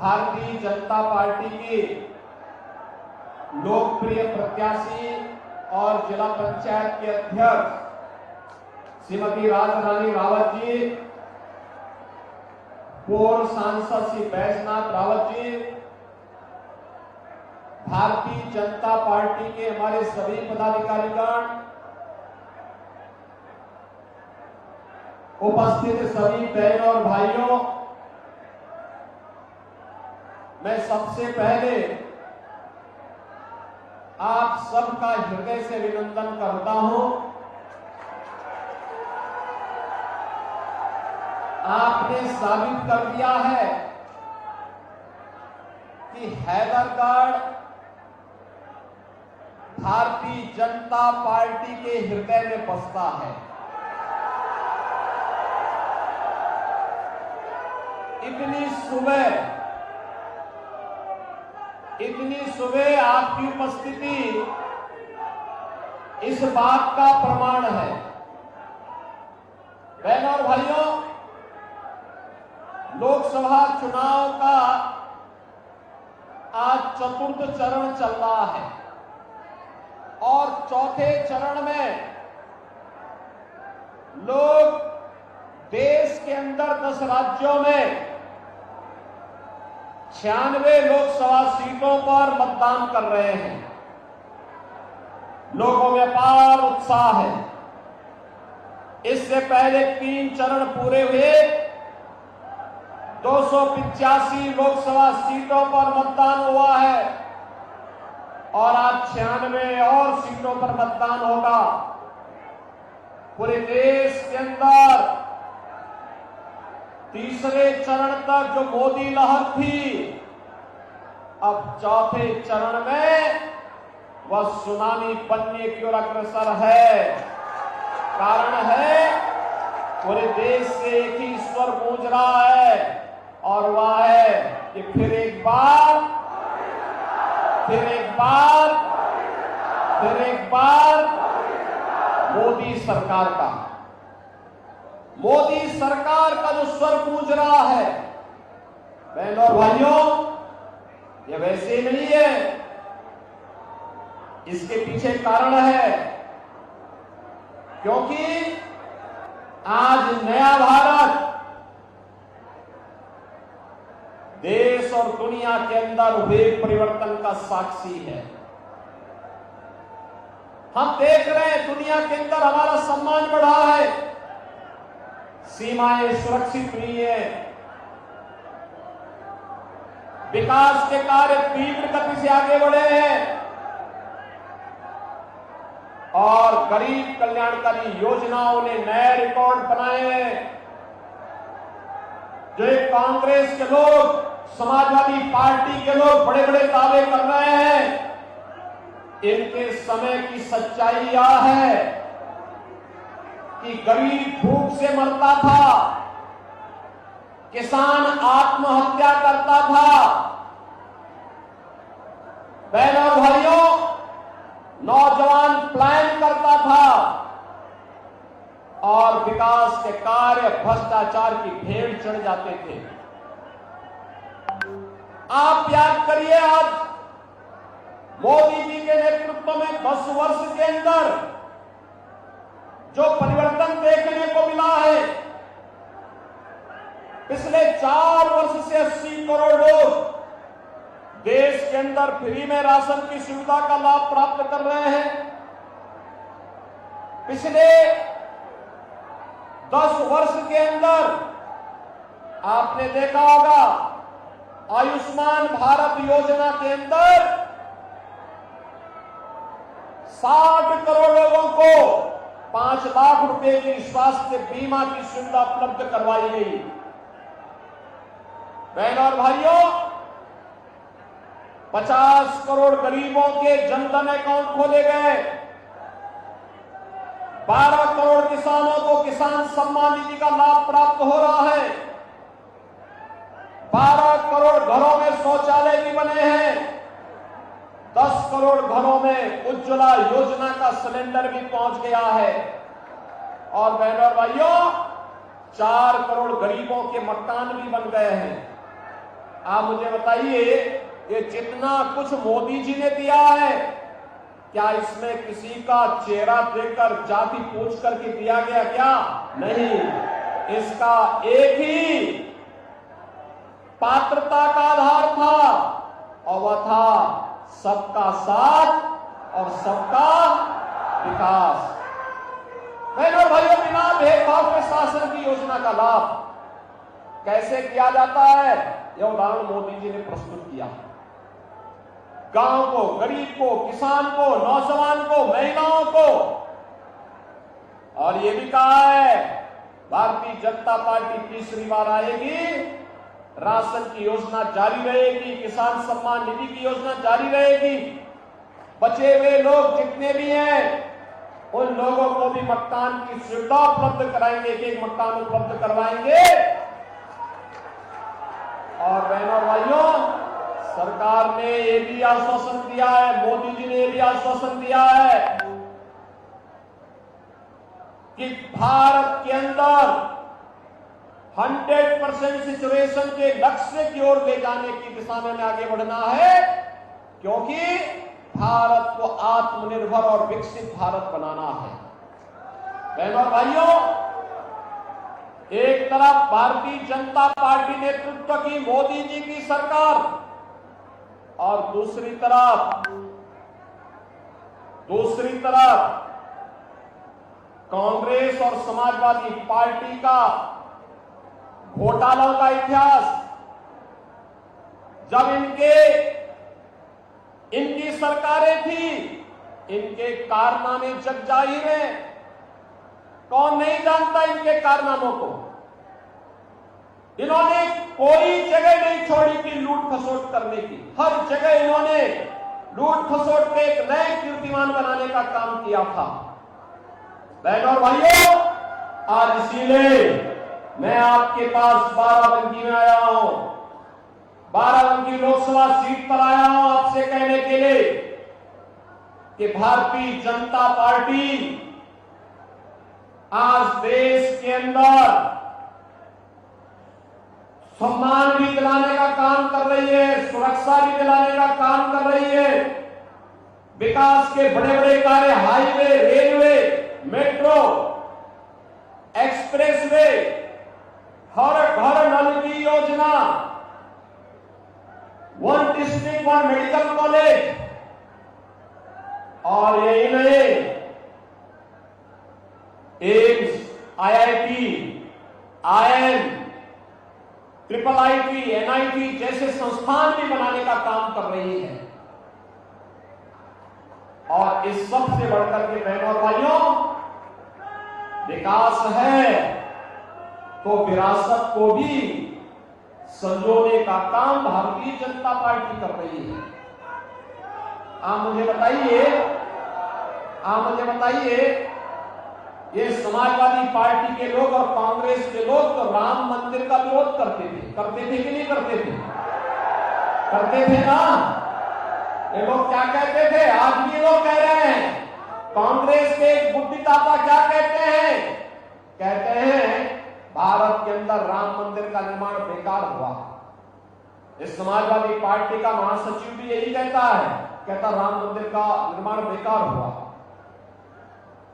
Bharatiya Janata party की लोकप्रिय प्रत्याशी और जिला पंचायत के अध्यक्ष श्रीमती राजरानी रावत जी, पूर्व सांसद श्री बैजनाथ रावत जी, भारतीय जनता पार्टी के हमारे सभी पदाधिकारीगण, उपस्थित सभी बहनों और भाइयों, मैं सबसे पहले आप सबका हृदय से अभिनंदन करता हूं। आपने साबित कर दिया है कि हैदरगढ़ भारतीय जनता पार्टी के हृदय में बसता है। इतनी सुबह आपकी उपस्थिति इस बात का प्रमाण है। बहनों और भाइयों, लोकसभा चुनाव का आज चतुर्थ चरण चल रहा है और चौथे चरण में लोग देश के अंदर 10 राज्यों में 96 लोकसभा सीटों पर मतदान कर रहे हैं। लोगों में अपार उत्साह है। इससे पहले 3 चरण पूरे हुए, 285 लोकसभा सीटों पर मतदान हुआ है और आज 96 और सीटों पर मतदान होगा। पूरे देश के अंदर तीसरे चरण तक जो मोदी लहर थी, अब चौथे चरण में वह सुनामी बनने की ओर अग्रसर है। कारण है पूरे देश से एक ही स्वर गूंज रहा है और वह है कि फिर एक बार मोदी सरकार का जो स्वर गूंज रहा है। बहनों और भाइयों, ये वैसे ही नहीं है, इसके पीछे कारण है, क्योंकि आज नया भारत देश और दुनिया के अंदर हुए परिवर्तन का साक्षी है। हम देख रहे हैं दुनिया के अंदर हमारा सम्मान बढ़ा है, सीमाएं सुरक्षित हुई है, विकास के कार्य तीव्र गति से आगे बढ़े हैं और गरीब कल्याणकारी योजनाओं ने नए रिकॉर्ड बनाए हैं। जो एक कांग्रेस के लोग, समाजवादी पार्टी के लोग बड़े बड़े दावे कर रहे हैं, इनके समय की सच्चाई यह है कि गरीब भूख से मरता था, किसान आत्महत्या करता था। बहनों और भाइयों, नौजवान पलायन करता था और विकास के कार्य भ्रष्टाचार की भेड़ चढ़ जाते थे। आप याद करिए, आज मोदी जी के नेतृत्व में 10 वर्ष के अंदर जो परिवर्तन देखने को मिला है। पिछले 4 वर्ष से 80 करोड़ लोग देश के अंदर फ्री में राशन की सुविधा का लाभ प्राप्त कर रहे हैं। पिछले 10 वर्ष के अंदर आपने देखा होगा, आयुष्मान भारत योजना के अंदर 60 करोड़ लोगों को 5 लाख रुपए की स्वास्थ्य बीमा की सुविधा उपलब्ध करवाई गई। बहनों और भाइयों, 50 करोड़ गरीबों के जनधन अकाउंट खोले गए, 12 करोड़ किसानों को किसान सम्मान निधि का लाभ प्राप्त हो रहा है, 12 करोड़ घरों में शौचालय भी बने हैं, 10 करोड़ घरों में उज्ज्वला योजना का सिलेंडर भी पहुंच गया है और बहनों और भाइयों, 4 करोड़ गरीबों के मकान भी बन गए हैं। आप मुझे बताइए, ये जितना कुछ मोदी जी ने दिया है, क्या इसमें किसी का चेहरा देखकर जाति पूछ करके दिया गया क्या? नहीं, इसका एक ही पात्रता का आधार था और वह था सबका साथ और सबका विकास। बहनों भाइयों, बिना भेदभाव के शासन की योजना का लाभ कैसे किया जाता है, यह उदाहरण मोदी जी ने प्रस्तुत किया। गांव को, गरीब को, किसान को, नौजवान को, महिलाओं को, और यह भी कहा है भारतीय जनता पार्टी तीसरी बार आएगी, राशन की योजना जारी रहेगी, किसान सम्मान निधि की योजना जारी रहेगी। बचे हुए लोग जितने भी हैं उन लोगों को भी मकान की सुविधा उपलब्ध कराएंगे, एक मकान उपलब्ध करवाएंगे। और बहनों और भाइयों, सरकार ने यह भी आश्वासन दिया है, मोदी जी ने यह भी आश्वासन दिया है कि भारत के अंदर 100% सिचुएशन के लक्ष्य की ओर ले जाने की दिशा में आगे बढ़ना है, क्योंकि भारत को आत्मनिर्भर और विकसित भारत बनाना है। बहनों और भाइयों, एक तरफ भारतीय जनता पार्टी नेतृत्व की मोदी जी की सरकार और दूसरी तरफ कांग्रेस और समाजवादी पार्टी का घोटालों का इतिहास। जब इनकी सरकारें थी, इनके कारनामे जग जाहिर हैं। कौन नहीं जानता इनके कारनामों को? इन्होंने कोई जगह नहीं छोड़ी कि लूट खसोट करने की। हर जगह इन्होंने लूट खसोट के एक नए कीर्तिमान बनाने का काम किया था। बहनों और भाइयों, आज इसीलिए मैं आपके पास बाराबंकी में आया हूं, बाराबंकी लोकसभा सीट पर आया हूं आपसे कहने के लिए कि भारतीय जनता पार्टी आज देश के अंदर सम्मान भी दिलाने का काम कर रही है, सुरक्षा भी दिलाने का काम कर रही है। विकास के बड़े बड़े कार्य, हाईवे, रेलवे, मेट्रो, एक्सप्रेसवे, हर घर नल की योजना, one district one medical college, और यही नहीं, AIIMS, IIT, IIM, IIIT, NIT जैसे संस्थान भी बनाने का काम कर रही है। और इस सब से बढ़कर के बहनों और भाइयों, विकास है तो विरासत को भी संजोने का काम भारतीय जनता पार्टी कर रही है। आप मुझे बताइए, ये समाजवादी पार्टी के लोग और कांग्रेस के लोग तो राम मंदिर का विरोध करते थे कि नहीं करते थे? करते थे ना। ये लोग क्या कहते थे, आज भी लोग कह रहे हैं। कांग्रेस के एक बुद्धिदाता क्या कहते हैं? कहते हैं भारत के अंदर राम मंदिर का निर्माण बेकार हुआ। इस समाजवादी पार्टी का महासचिव भी यही कहता है, कहता राम मंदिर का निर्माण बेकार हुआ।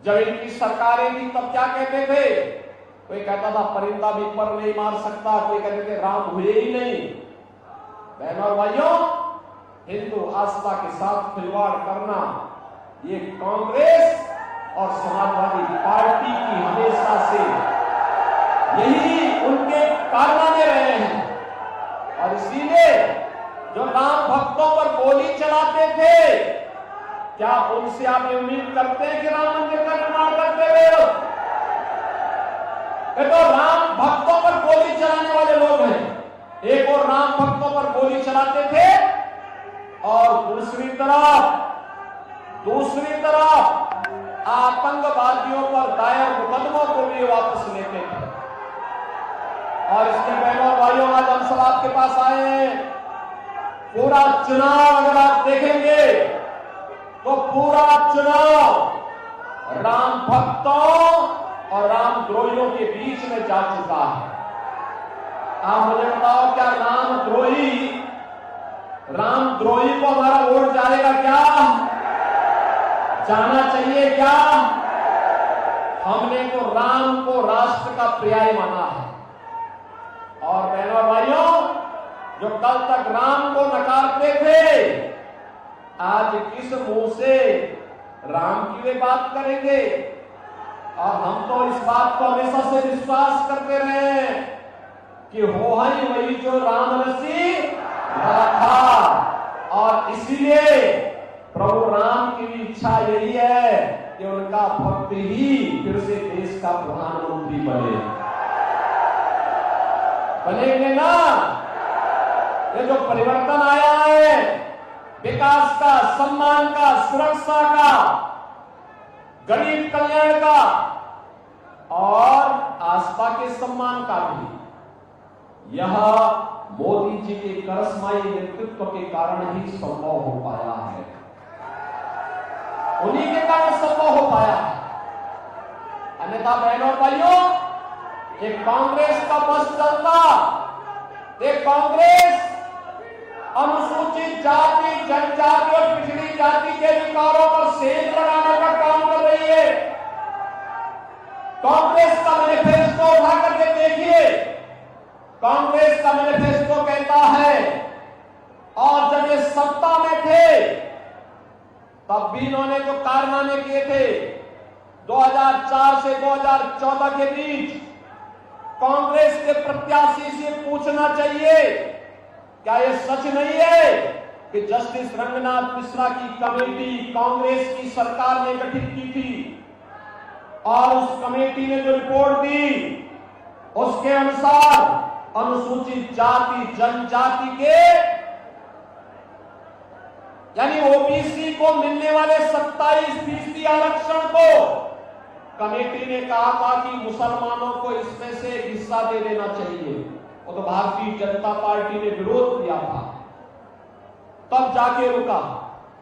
जब इनकी सरकारें थी तब क्या कहते थे? कोई कहता था परिंदा भी पर नहीं मार सकता, कोई कहते थे राम हुए ही नहीं। बहनों और भाइयों, हिंदू आस्था के साथ खिलवाड़ करना ये कांग्रेस और समाजवादी पार्टी की हमेशा से यही उनके कारनामे रहे हैं। और इसीलिए जो राम भक्तों पर गोली चलाते थे, क्या उनसे आप ये उम्मीद करते हैं कि राम मंदिर का निर्माण करते हुए? ये तो राम भक्तों पर गोली चलाने वाले लोग हैं। एक और राम भक्तों पर गोली चलाते थे और दूसरी तरफ आतंकवादियों पर दायर मुकदमों को भी वापस लेते थे। और इसके बहनों और भाइयों, आज हम सब आपके पास आए हैं। पूरा चुनाव अगर आप देखेंगे तो पूरा चुनाव राम भक्तों और राम द्रोहियों के बीच में जा चुका है। आप मुझे बताओ, क्या रामद्रोही को हमारा वोट जाएगा क्या? जाना चाहिए क्या? हमने तो राम को राष्ट्र का पर्याय माना है। और बहनों और भाइयों, जो कल तक राम को नकारते थे, आज किस मुंह से राम की वे बात करेंगे? और हम तो इस बात को हमेशा से विश्वास करते रहे कि हो ही वही जो राम रसी था। और इसलिए प्रभु राम की भी इच्छा यही है कि उनका भक्त ही फिर से देश का प्रधानमंत्री बनेंगे ना। ये जो परिवर्तन आया है, विकास का, सम्मान का, सुरक्षा का, गरीब कल्याण का और आस्था के सम्मान का भी, यह मोदी जी के करिश्माई नेतृत्व के कारण ही संभव हो पाया है। उन्हीं के कारण संभव हो पाया है। अन्यथा बहनों और भाइयों, एक कांग्रेस का बस चलता, एक कांग्रेस अनुसूचित जाति, जनजाति और पिछड़ी जाति के अधिकारों पर सेंध लगाने का काम कर रही है। कांग्रेस का मैनिफेस्टो उठा करके देखिए। कांग्रेस का मैनिफेस्टो कहता है, और जब ये सत्ता में थे तब भी इन्होंने जो कारनामे किए थे 2004 से 2014 के बीच, कांग्रेस के प्रत्याशी से पूछना चाहिए, क्या यह सच नहीं है कि जस्टिस रंगनाथ मिश्रा की कमेटी कांग्रेस की सरकार ने गठित की थी, और उस कमेटी ने जो रिपोर्ट दी उसके अनुसार अनुसूचित जाति, जनजाति के यानी ओबीसी को मिलने वाले 27% आरक्षण को कमेटी ने कहा था कि मुसलमानों को इसमें से हिस्सा दे देना चाहिए। वो तो भारतीय जनता पार्टी ने विरोध किया था, तब जाके रुका।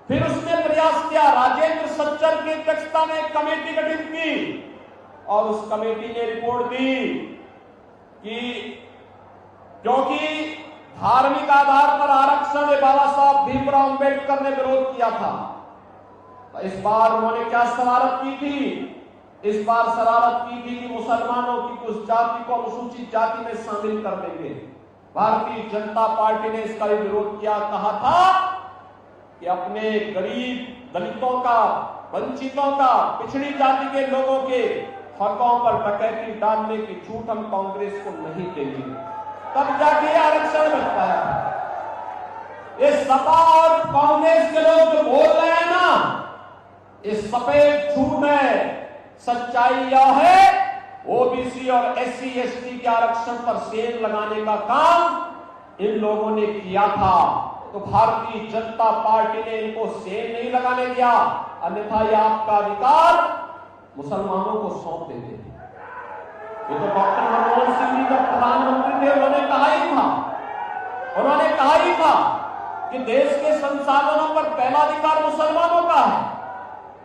फिर उसने प्रयास किया, राजेंद्र सच्चर की अध्यक्षता में एक कमेटी गठित की, और उस कमेटी ने रिपोर्ट दी कि क्योंकि धार्मिक आधार पर आरक्षण बाबा साहब भीमराव अंबेडकर ने विरोध किया था, तो इस बार उन्होंने क्या शरारत की थी? इस बार शरारत की थी कि मुसलमानों की कुछ जाति को अनुसूचित जाति में शामिल कर देंगे। भारतीय जनता पार्टी ने इसका विरोध किया, कहा था कि अपने गरीब, दलितों का, वंचितों का, पिछड़ी जाति के लोगों के हकों पर डकैती डालने की छूट हम कांग्रेस को नहीं देंगे। तब जाके आरक्षण मिल पाया। ये सपा और कांग्रेस के लोग जो बोल रहे हैं ना, ये सफेद झूठ है। सच्चाई यह है, ओबीसी और एससी एसटी के आरक्षण पर सेल लगाने का काम इन लोगों ने किया था, तो भारतीय जनता पार्टी ने इनको सेल नहीं लगाने दिया, अन्यथा यह आपका अधिकार मुसलमानों को सौंप देते थे। ये तो डॉक्टर मनमोहन सिंह जी जब प्रधानमंत्री थे, उन्होंने कहा ही था कि देश के संसाधनों पर पहला अधिकार मुसलमानों का है।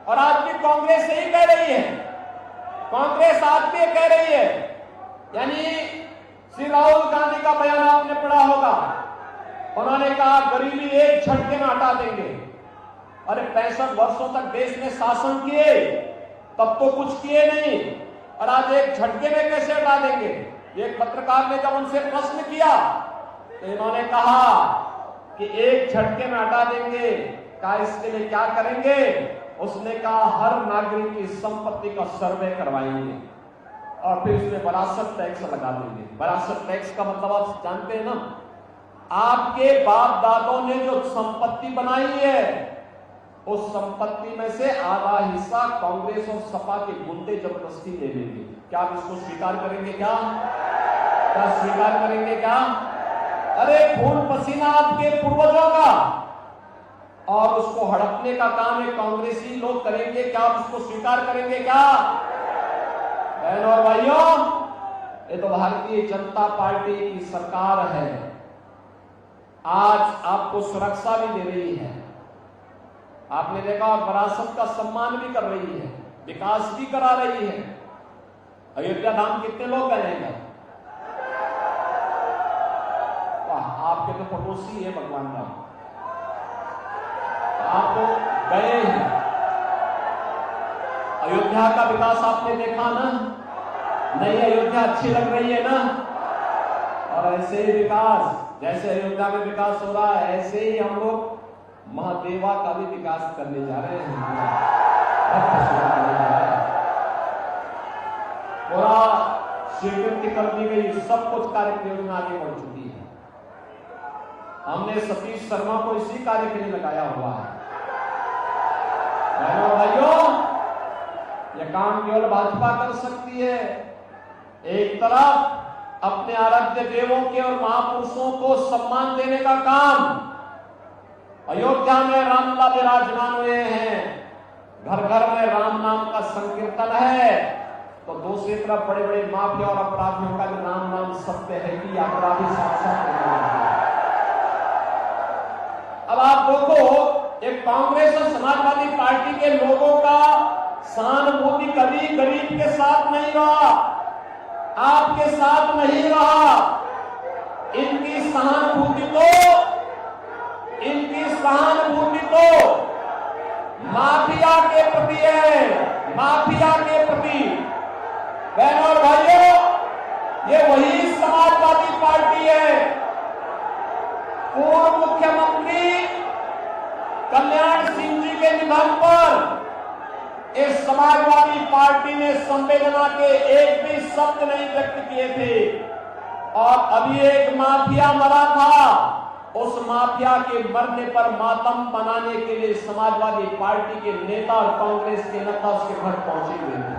और आज भी कांग्रेस यही कह रही है। कांग्रेस आज भी कह रही है, यानी श्री राहुल गांधी का बयान आपने पढ़ा होगा, उन्होंने कहा गरीबी एक झटके में हटा देंगे। अरे 65 वर्षों तक देश में शासन किए, तब तो कुछ किए नहीं, और आज एक झटके में कैसे हटा देंगे? एक पत्रकार ने जब उनसे प्रश्न किया तो इन्होंने कहा कि एक झटके में हटा देंगे, कहा इसके लिए क्या करेंगे? उसने कहा हर नागरिक की संपत्ति का सर्वे करवाएंगे और फिर उसमें विरासत टैक्स लगा देंगे। विरासत टैक्स का मतलब आप जानते हैं ना, आपके बाप दादों ने जो संपत्ति बनाई है, उस संपत्ति में से आधा हिस्सा कांग्रेस और सपा के गुंडे जबरदस्ती ले लेंगे। क्या आप इसको स्वीकार करेंगे? क्या स्वीकार करेंगे? क्या? अरे खून पसीना आपके पूर्वजों का, और उसको हड़पने का काम है कांग्रेसी लोग करेंगे। क्या आप उसको स्वीकार करेंगे? क्या बहनों और भाइयों, ये तो भारतीय जनता पार्टी की सरकार है। आज आपको सुरक्षा भी दे रही है, आपने देखा, विरासत का सम्मान भी कर रही है, विकास भी करा रही है। अयोध्या धाम कितने लोग गए हैं? पड़ोसी है भगवान राम। आप तो गए हैं, अयोध्या का विकास आपने देखा ना, नई अयोध्या अच्छी लग रही है ना। और ऐसे ही विकास, जैसे अयोध्या में विकास हो रहा है, ऐसे ही हम लोग महादेवा का भी विकास करने जा रहे हैं। पूरा स्वीकृति कर दी गई, सब कुछ कार्य योजना आगे बढ़ चुकी है। हमने सतीश शर्मा को इसी कार्य के लिए लगाया हुआ है। बहनों भाइयों, यह काम केवल भाजपा कर सकती है। एक तरफ अपने आराध्य देवों के और महापुरुषों को सम्मान देने का काम, अयोध्या में रामलला विराजमान हुए हैं, घर घर में राम नाम का संकीर्तन है, तो दूसरी तरफ बड़े बड़े माफिया और अपराधियों का भी राम नाम सत्य है कि अपराधी साक्षात है। अब आप देखो, एक कांग्रेस और समाजवादी पार्टी के लोगों का सहानुभूति कभी गरीब के साथ नहीं रहा, आपके साथ नहीं रहा। इनकी सहानुभूति तो माफिया के प्रति है, माफिया के प्रति। बहनों और भाइयों, ये वही समाजवादी पार्टी है। पूर्व मुख्यमंत्री कल्याण सिंह जी के निधन पर इस समाजवादी पार्टी ने संवेदना के एक भी शब्द नहीं व्यक्त किए थे। और अभी एक माफिया मरा था, उस माफिया के मरने पर मातम मनाने के लिए समाजवादी पार्टी के नेता और कांग्रेस के नेता उसके घर पहुंचे हुए थे।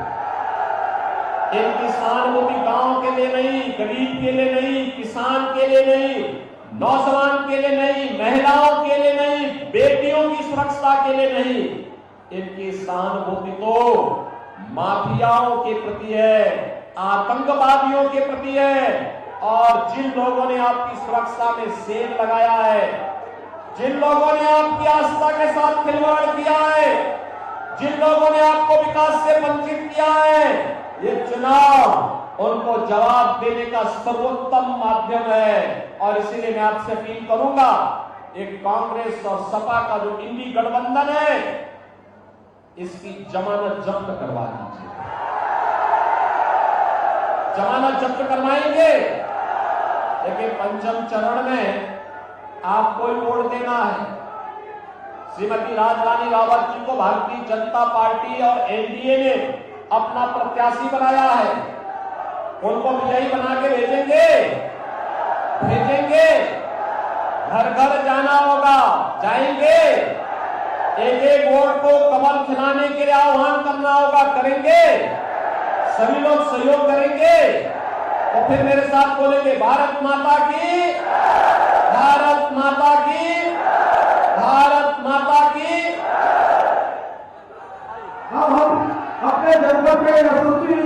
इनकी सहानुभूति गांव के लिए नहीं, गरीब के लिए नहीं, किसान के लिए नहीं, नौजवान के लिए नहीं, महिलाओं के लिए नहीं, बेटियों की सुरक्षा के लिए नहीं, इनकी सहानुभूति तो माफियाओं के प्रति है, आतंकवादियों के प्रति है। और जिन लोगों ने आपकी सुरक्षा में सेल लगाया है, जिन लोगों ने आपकी आस्था के साथ खिलवाड़ किया है, जिन लोगों ने आपको विकास से वंचित किया है, ये चुनाव उनको जवाब देने का सर्वोत्तम माध्यम है। और इसीलिए मैं आपसे अपील करूंगा, एक कांग्रेस और सपा का जो इंडी गठबंधन है, इसकी जमानत जब्त करवा दीजिए। जमानत जब्त करवाएंगे, लेकिन पंचम चरण में आपको ही वोट देना है। श्रीमती राजरानी रावत जी को भारतीय जनता पार्टी और एनडीए ने अपना प्रत्याशी बनाया है। उनको विजयी बना के भेजेंगे, घर घर जाना होगा, जाएंगे, एक एक वोट को कमल खिलाने के लिए आह्वान करना होगा, करेंगे, सभी लोग सहयोग करेंगे। तो फिर मेरे साथ बोलेंगे, भारत माता की, भारत माता की, भारत माता की। अब हम अपने जनपद के यशस्वी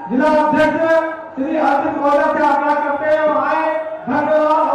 जिला अध्यक्ष श्री अर्जुन मौर्य से आग्रह करते हैं और आए। धन्यवाद।